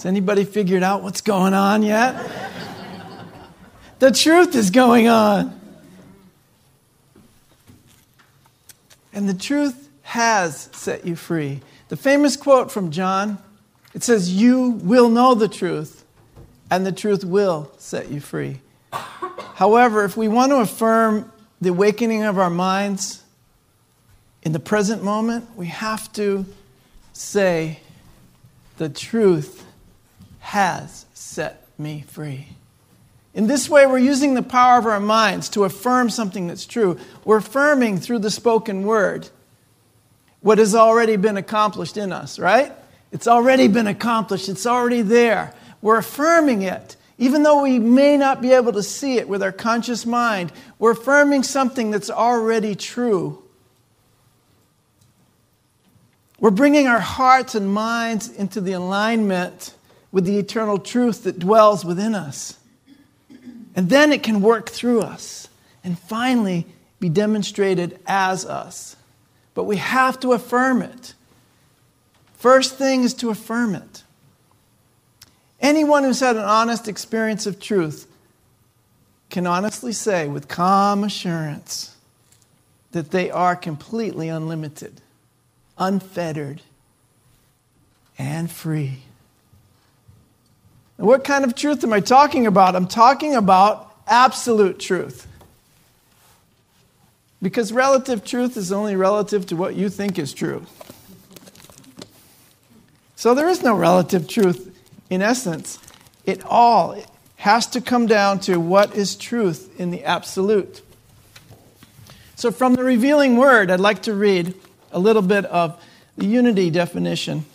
Has anybody figured out what's going on yet? The truth is going on. And the truth has set you free. The famous quote from John, it says, "You will know the truth, and the truth will set you free." However, if we want to affirm the awakening of our minds in the present moment, we have to say, "The truth has set me free." In this way, we're using the power of our minds to affirm something that's true. We're affirming through the spoken word what has already been accomplished in us, right? It's already been accomplished. It's already there. We're affirming it. Even though we may not be able to see it with our conscious mind, we're affirming something that's already true. We're bringing our hearts and minds into the alignment with the eternal truth that dwells within us. And then it can work through us and finally be demonstrated as us. But we have to affirm it. First thing is to affirm it. Anyone who's had an honest experience of truth can honestly say with calm assurance that they are completely unlimited, unfettered, and free. And what kind of truth am I talking about? I'm talking about absolute truth. Because relative truth is only relative to what you think is true. So there is no relative truth in essence. It all has to come down to what is truth in the absolute. So from the Revealing Word, I'd like to read a little bit of the unity definition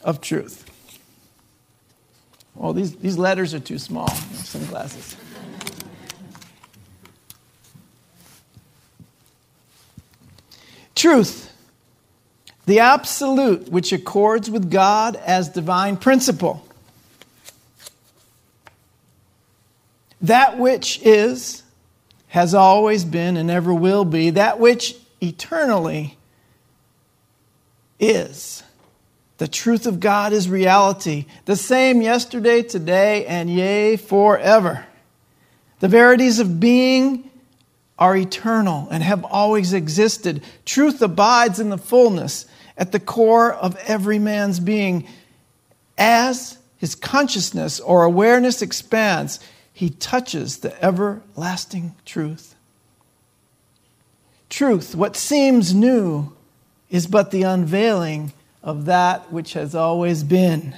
of truth. Oh, these letters are too small. Some glasses. Truth, the absolute which accords with God as divine principle. That which is, has always been, and ever will be. That which eternally is. The truth of God is reality, the same yesterday, today, and yea, forever. The verities of being are eternal and have always existed. Truth abides in the fullness at the core of every man's being. As his consciousness or awareness expands, he touches the everlasting truth. Truth, what seems new, is but the unveiling of that which has always been.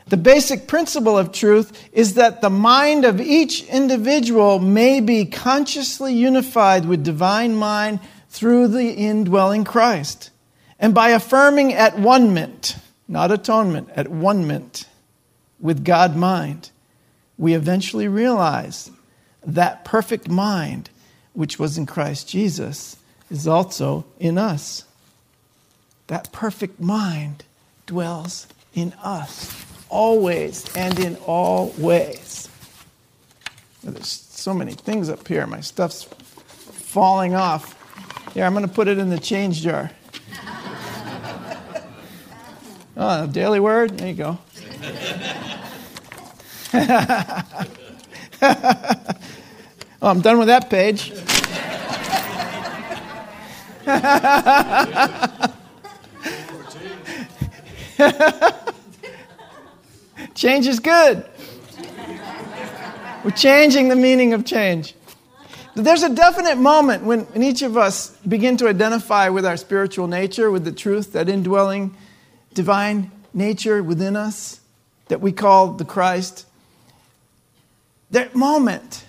The basic principle of truth is that the mind of each individual may be consciously unified with divine mind through the indwelling Christ. And by affirming at one-ment, not atonement, at one-ment with God mind, we eventually realize that perfect mind, which was in Christ Jesus, is also in us. That perfect mind dwells in us, always and in all ways. There's so many things up here. My stuff's falling off. Here, I'm going to put it in the change jar. Oh, Daily Word? There you go. Oh, I'm done with that page. Change is good. We're changing the meaning of change. There's a definite moment when each of us begin to identify with our spiritual nature, with the truth, that indwelling divine nature within us that we call the Christ. That moment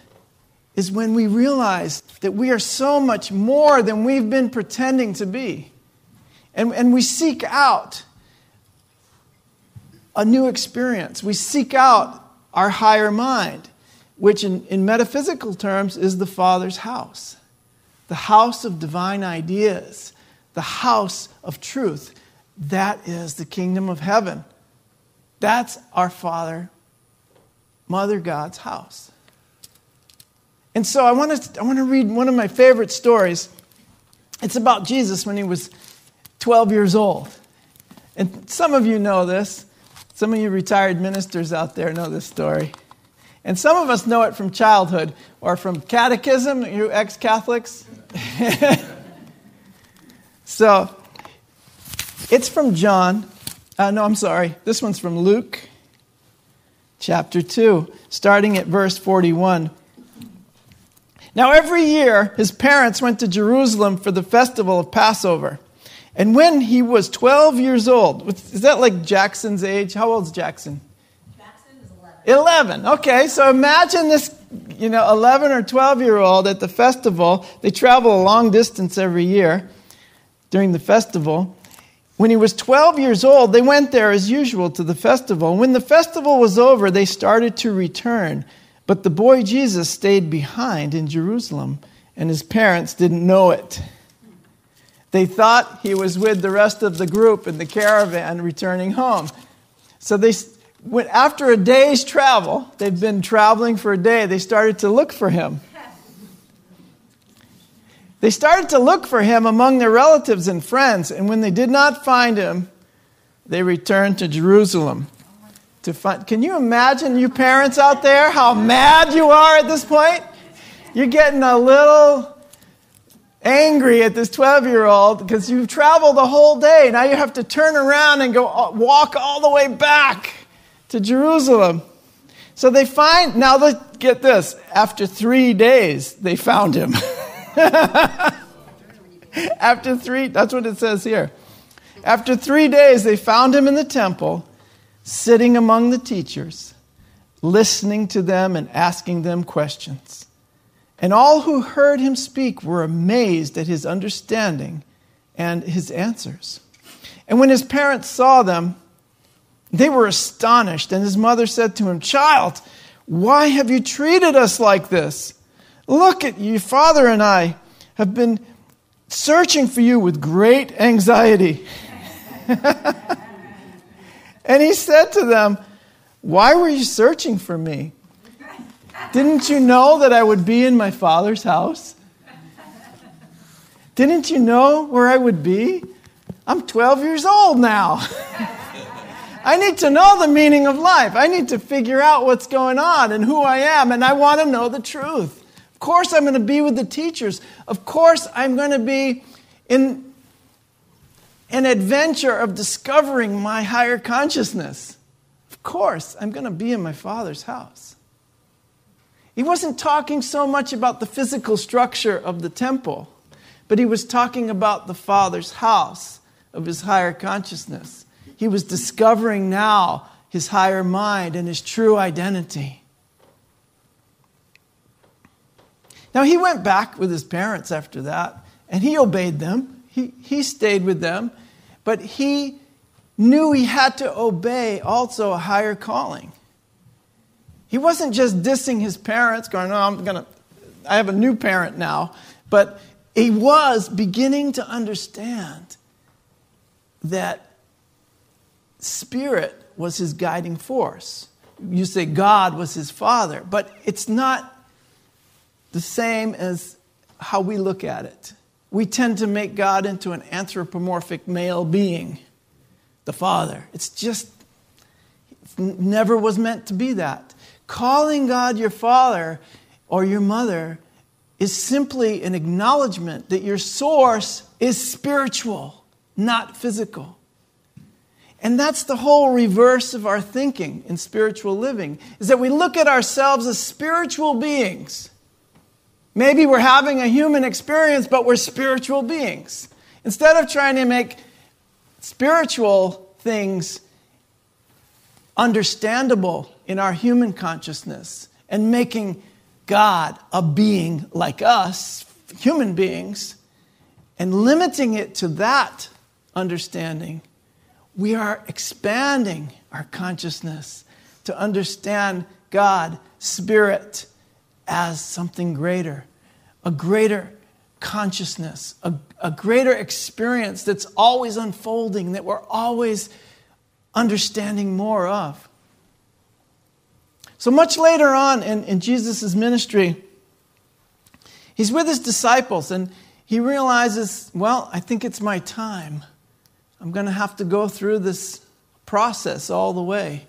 is when we realize that we are so much more than we've been pretending to be. And we seek out a new experience. We seek out our higher mind, which in metaphysical terms is the Father's house. The house of divine ideas. The house of truth. That is the kingdom of heaven. That's our Father, Mother God's house. And so I want to read one of my favorite stories. It's about Jesus when he was 12 years old. And some of you know this. Some of you retired ministers out there know this story. And some of us know it from childhood or from catechism, you ex-Catholics. So, it's from John. This one's from Luke chapter 2, starting at verse 41. Now every year, his parents went to Jerusalem for the festival of Passover. And when he was 12 years old, is that like Jackson's age? How old is Jackson? Jackson is 11. 11. Okay, so imagine this, 11 or 12-year-old at the festival. They travel a long distance every year during the festival. When he was 12 years old, they went there as usual to the festival. When the festival was over, they started to return. But the boy Jesus stayed behind in Jerusalem, and his parents didn't know it. They thought he was with the rest of the group in the caravan returning home. So after a day's travel, they'd been traveling for a day, they started to look for him. They started to look for him among their relatives and friends, and when they did not find him, they returned to Jerusalem to find. Can you imagine, you parents out there, how mad you are at this point? You're getting a little angry at this 12-year-old because you've traveled the whole day. Now you have to turn around and walk all the way back to Jerusalem. So they find, now let's get this, after 3 days, they found him. After 3, that's what it says here. After 3 days, they found him in the temple, sitting among the teachers, listening to them and asking them questions. And all who heard him speak were amazed at his understanding and his answers. And when his parents saw them, they were astonished. And his mother said to him, "Child, why have you treated us like this? Look at you, father and I have been searching for you with great anxiety." And he said to them, "Why were you searching for me? Didn't you know that I would be in my Father's house? Didn't you know where I would be? I'm 12 years old now. I need to know the meaning of life. I need to figure out what's going on and who I am, and I want to know the truth. Of course I'm going to be with the teachers. Of course I'm going to be in an adventure of discovering my higher consciousness. Of course I'm going to be in my Father's house." He wasn't talking so much about the physical structure of the temple, but he was talking about the Father's house of his higher consciousness. He was discovering now his higher mind and his true identity. Now he went back with his parents after that, and he obeyed them. He stayed with them, but he knew he had to obey also a higher calling. He wasn't just dissing his parents, going, "Oh, I have a new parent now." But he was beginning to understand that Spirit was his guiding force. You say God was his father, but it's not the same as how we look at it. We tend to make God into an anthropomorphic male being, the Father. It never was meant to be that. Calling God your father or your mother is simply an acknowledgement that your source is spiritual, not physical. And that's the whole reverse of our thinking in spiritual living, is that we look at ourselves as spiritual beings. Maybe we're having a human experience, but we're spiritual beings. Instead of trying to make spiritual things understandable in our human consciousness and making God a being like us, human beings, and limiting it to that understanding, we are expanding our consciousness to understand God, Spirit, as something greater, a greater consciousness, a greater experience that's always unfolding, that we're always understanding more of. So much later on in Jesus' ministry, he's with his disciples and he realizes, well, I think it's my time. I'm going to have to go through this process all the way.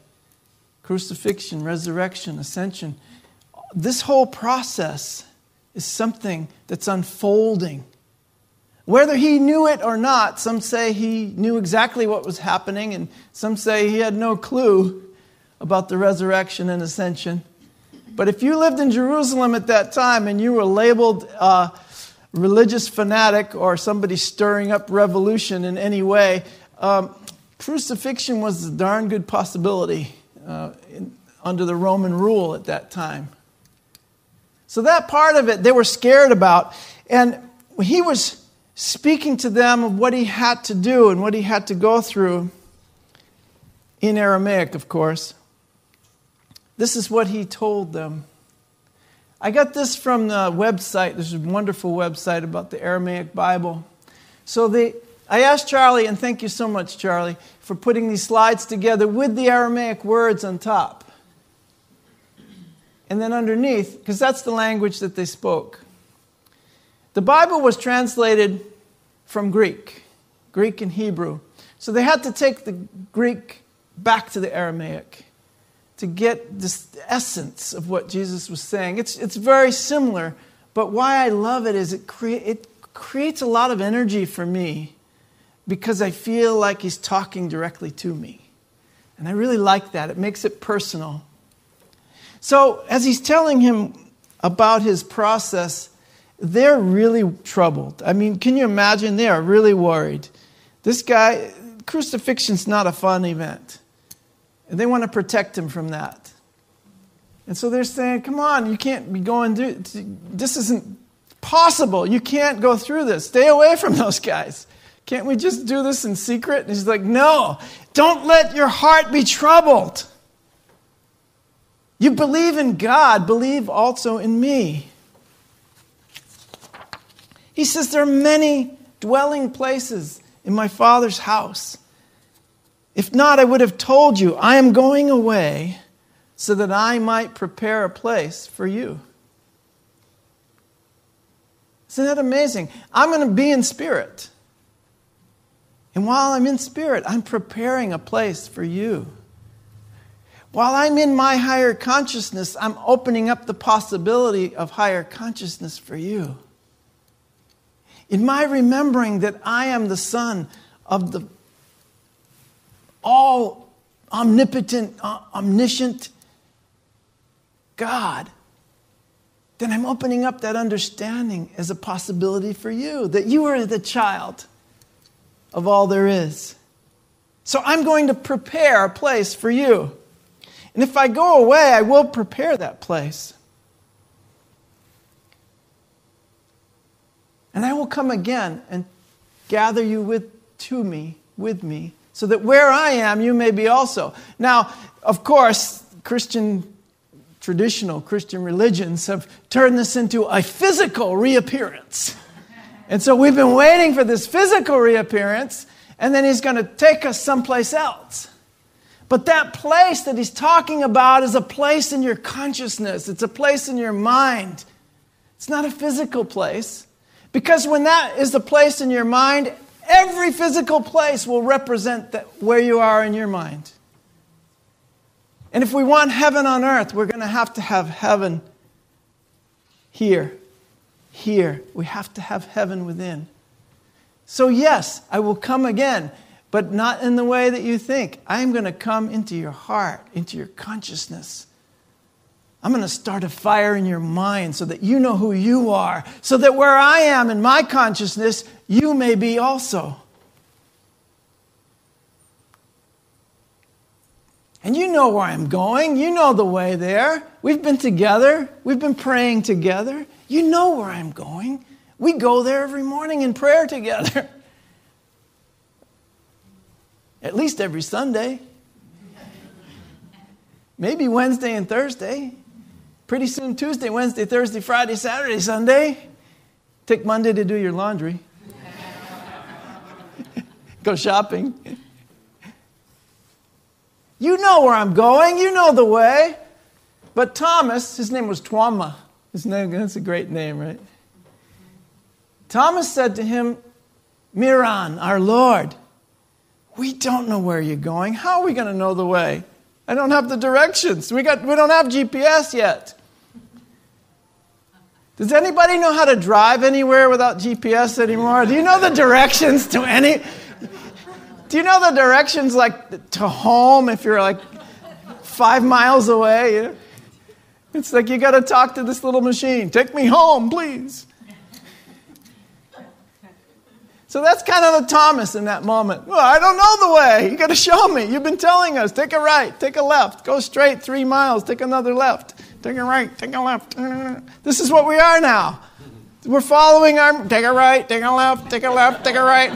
Crucifixion, resurrection, ascension. This whole process is something that's unfolding. Whether he knew it or not, some say he knew exactly what was happening, and some say he had no clue about the resurrection and ascension. But if you lived in Jerusalem at that time and you were labeled a religious fanatic or somebody stirring up revolution in any way, crucifixion was a darn good possibility under the Roman rule at that time. So that part of it they were scared about. And he was speaking to them of what he had to do and what he had to go through in Aramaic, of course. This is what he told them. I got this from the website. There's a wonderful website about the Aramaic Bible. So I asked Charlie, and thank you so much, Charlie, for putting these slides together with the Aramaic words on top. And then underneath, because that's the language that they spoke. The Bible was translated from Greek and Hebrew. So they had to take the Greek back to the Aramaic to get this essence of what Jesus was saying. It's very similar, but why I love it is it creates a lot of energy for me because I feel like he's talking directly to me. And I really like that. It makes it personal. So as he's telling him about his process, they're really troubled. I mean, can you imagine? They are really worried. This guy, crucifixion's not a fun event. And they want to protect him from that. And so they're saying, come on, you can't be going through, this isn't possible. You can't go through this. Stay away from those guys. Can't we just do this in secret? And he's like, no, don't let your heart be troubled. You believe in God, believe also in me. He says, there are many dwelling places in my Father's house. If not, I would have told you, I am going away so that I might prepare a place for you. Isn't that amazing? I'm going to be in spirit. And while I'm in spirit, I'm preparing a place for you. While I'm in my higher consciousness, I'm opening up the possibility of higher consciousness for you. In my remembering that I am the Son of the all omnipotent, omniscient God, then I'm opening up that understanding as a possibility for you, that you are the child of all there is. So I'm going to prepare a place for you. And if I go away, I will prepare that place. And I will come again and gather you with me, so that where I am, you may be also. Now, of course, traditional Christian religions have turned this into a physical reappearance. And so we've been waiting for this physical reappearance, and then he's going to take us someplace else. But that place that he's talking about is a place in your consciousness. It's a place in your mind. It's not a physical place. Because when that is the place in your mind, every physical place will represent where you are in your mind. And if we want heaven on earth, we're going to have heaven here. Here. We have to have heaven within. So yes, I will come again, but not in the way that you think. I'm going to come into your heart, into your consciousness. I'm going to start a fire in your mind so that you know who you are, so that where I am in my consciousness, you may be also. And you know where I'm going. You know the way there. We've been together. We've been praying together. You know where I'm going. We go there every morning in prayer together. At least every Sunday. Maybe Wednesday and Thursday. Pretty soon Tuesday, Wednesday, Thursday, Friday, Saturday, Sunday. Take Monday to do your laundry. Go shopping. You know where I'm going. You know the way. But Thomas, his name was Twama. That's a great name, right? Thomas said to him, Miran, our Lord, We don't know where you're going. How are we going to know the way? I don't have the directions. We don't have GPS yet. Does anybody know how to drive anywhere without GPS anymore? Do you know the directions to any? Do you know the directions like to home if you're like 5 miles away? You know? It's like you got to talk to this little machine. Take me home, please. So that's kind of the Thomas in that moment. Well, I don't know the way. You got to show me. You've been telling us. Take a right, take a left, go straight 3 miles, take another left, take a right, take a left. This is what we are now. We're following our, take a right, take a left, take a left, take a right.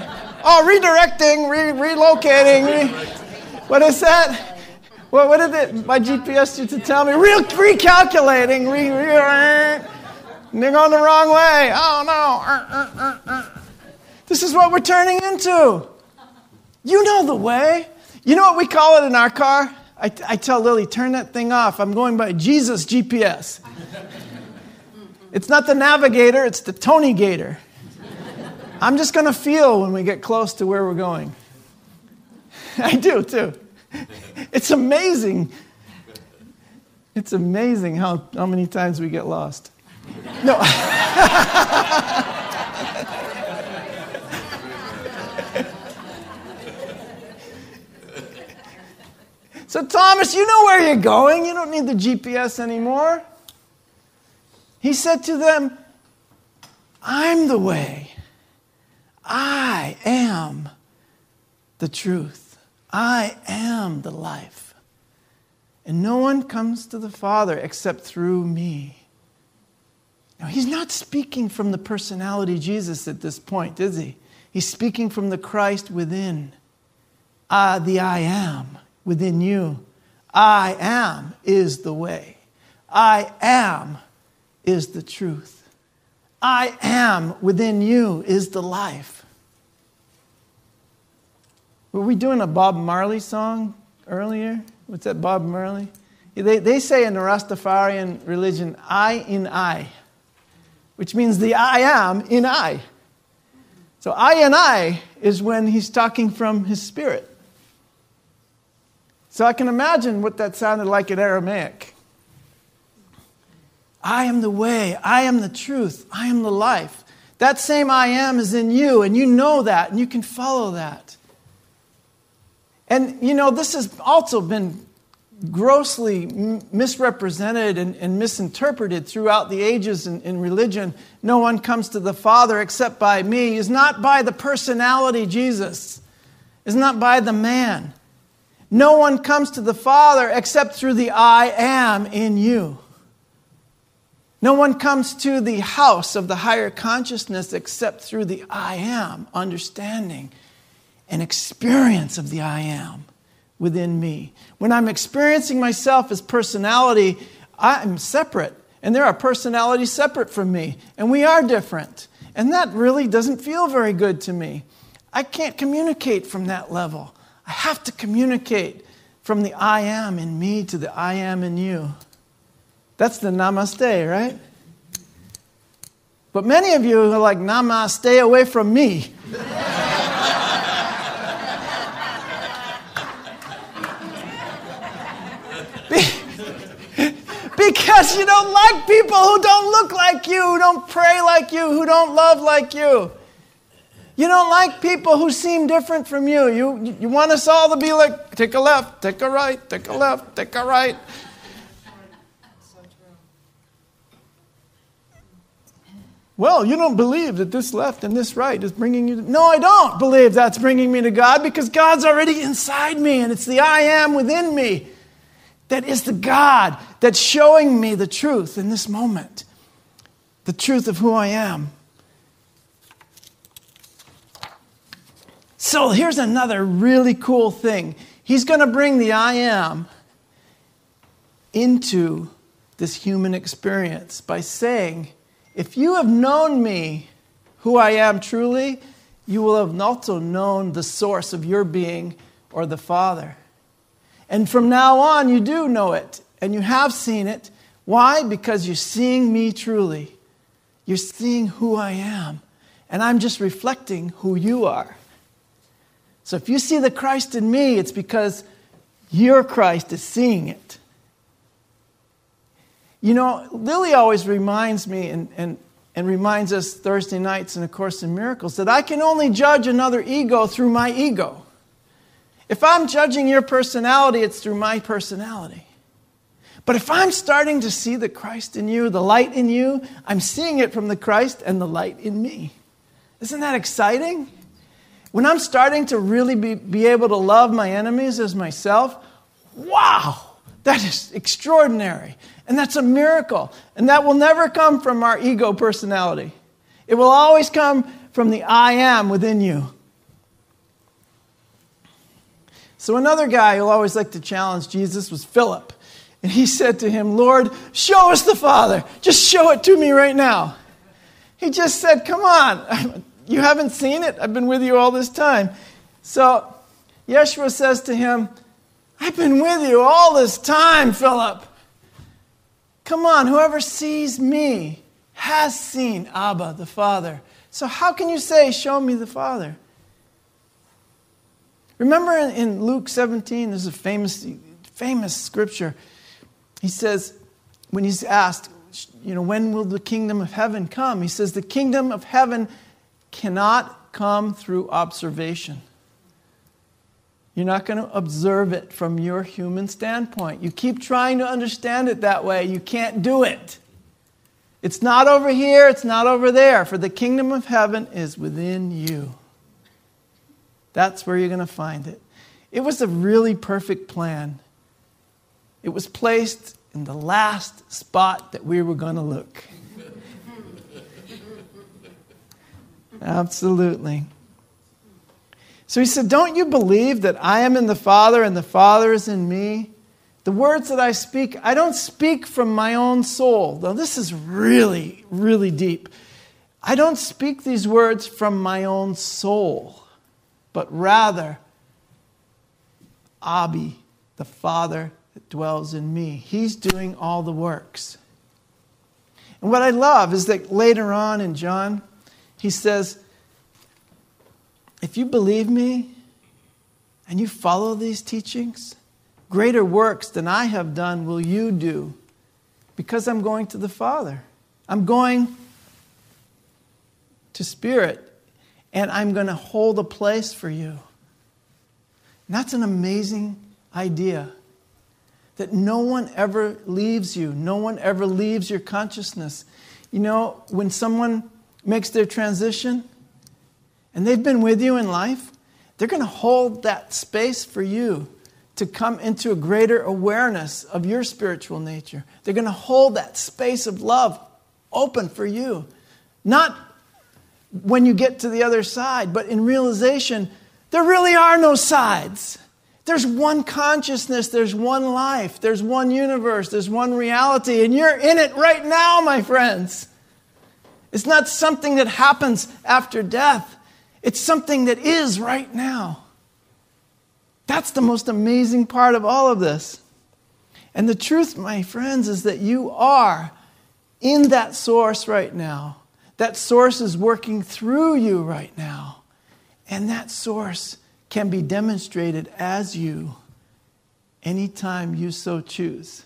Oh, redirecting, relocating. What is that? What did it, my GPS used to tell me? Recalculating. They're going the wrong way. Oh, no. This is what we're turning into. You know the way. You know what we call it in our car? I tell Lily, turn that thing off. I'm going by Jesus GPS. It's not the Navigator, it's the Tony Gator. I'm just going to feel when we get close to where we're going. I do, too. It's amazing. It's amazing how many times we get lost. No. So Thomas, you know where you're going. You don't need the GPS anymore. He said to them, I'm the way. I am the truth. I am the life. And no one comes to the Father except through me. Now, he's not speaking from the personality Jesus at this point, is he? He's speaking from the Christ within. The I am within you. I am is the way. I am is the truth. I am within you is the life. Were we doing a Bob Marley song earlier? What's that, Bob Marley? They say in the Rastafarian religion, I in I, which means the I am in I. So I and I is when he's talking from his spirit. So I can imagine what that sounded like in Aramaic. I am the way, I am the truth, I am the life. That same I am is in you, and you know that, and you can follow that. And, you know, this has also been grossly misrepresented and misinterpreted throughout the ages in religion. No one comes to the Father except by me. Is not by the personality Jesus. Is not by the man. No one comes to the Father except through the I am in you. No one comes to the house of the higher consciousness except through the I am, understanding and experience of the I am within me. When I'm experiencing myself as personality, I'm separate. And there are personalities separate from me. And we are different. And that really doesn't feel very good to me. I can't communicate from that level. I have to communicate from the I am in me to the I am in you. That's the namaste, right? But many of you are like, namaste away from me. Because you don't like people who don't look like you, who don't pray like you, who don't love like you. You don't like people who seem different from you. You want us all to be like, take a left, take a right, take a left, take a right. So true. Well, you don't believe that this left and this right is bringing you to... No, I don't believe that's bringing me to God because God's already inside me and it's the I am within me that is the God that's showing me the truth in this moment. The truth of who I am. So here's another really cool thing. He's going to bring the I am into this human experience by saying, if you have known me, who I am truly, you will have also known the source of your being or the Father. And from now on, you do know it, and you have seen it. Why? Because you're seeing me truly. You're seeing who I am, and I'm just reflecting who you are. So if you see the Christ in me, it's because your Christ is seeing it. You know, Lily always reminds me and reminds us Thursday nights in A Course in Miracles that I can only judge another ego through my ego. If I'm judging your personality, it's through my personality. But if I'm starting to see the Christ in you, the light in you, I'm seeing it from the Christ and the light in me. Isn't that exciting? When I'm starting to really be able to love my enemies as myself, wow, that is extraordinary. And that's a miracle. And that will never come from our ego personality. It will always come from the I am within you. So another guy who always liked to challenge Jesus was Philip. And he said to him, Lord, show us the Father. Just show it to me right now. He just said, come on. You haven't seen it? I've been with you all this time. So Yeshua says to him, I've been with you all this time, Philip. Come on, whoever sees me has seen Abba, the Father. So how can you say, show me the Father? Remember in Luke 17, there's a famous scripture. He says, when he's asked, when will the kingdom of heaven come? He says, the kingdom of heaven cannot come through observation. You're not going to observe it from your human standpoint. You keep trying to understand it that way. You can't do it. It's not over here. It's not over there. For the kingdom of heaven is within you. That's where you're going to find it. It was a really perfect plan. It was placed in the last spot that we were going to look. Absolutely. So he said, don't you believe that I am in the Father and the Father is in me? The words that I speak, I don't speak from my own soul. Now this is really, really deep. I don't speak these words from my own soul, but rather Abi, the Father that dwells in me. He's doing all the works. And what I love is that later on in John, he says, if you believe me and you follow these teachings, greater works than I have done will you do, because I'm going to the Father. I'm going to Spirit, and I'm going to hold a place for you. And that's an amazing idea, that no one ever leaves you. No one ever leaves your consciousness. You know, when someone makes their transition, and they've been with you in life, they're going to hold that space for you to come into a greater awareness of your spiritual nature. They're going to hold that space of love open for you. Not when you get to the other side, but in realization, there really are no sides. There's one consciousness, there's one life, there's one universe, there's one reality, and you're in it right now, my friends. It's not something that happens after death. It's something that is right now. That's the most amazing part of all of this. And the truth, my friends, is that you are in that source right now. That source is working through you right now. And that source can be demonstrated as you anytime you so choose.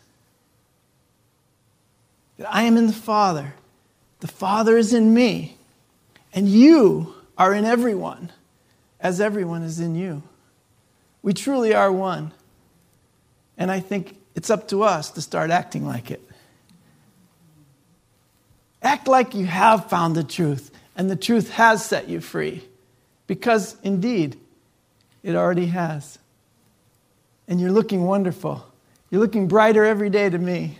That I am in the Father. The Father is in me. And you are in everyone, as everyone is in you. We truly are one. And I think it's up to us to start acting like it. Act like you have found the truth, and the truth has set you free. Because, indeed, it already has. And you're looking wonderful. You're looking brighter every day to me.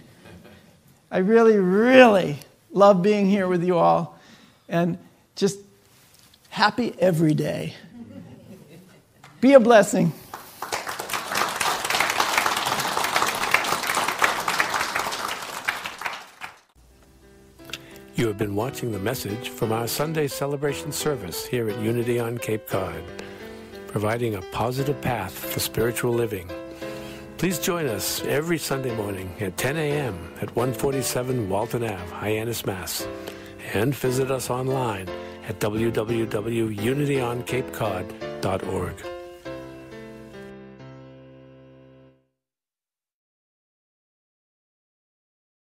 I really, really love being here with you all. And just happy every day. Be a blessing. You have been watching the message from our Sunday celebration service here at Unity on Cape Cod, providing a positive path for spiritual living. Please join us every Sunday morning at 10 a.m. at 147 Walton Ave, Hyannis, Mass. And visit us online at www.unityoncapecod.org.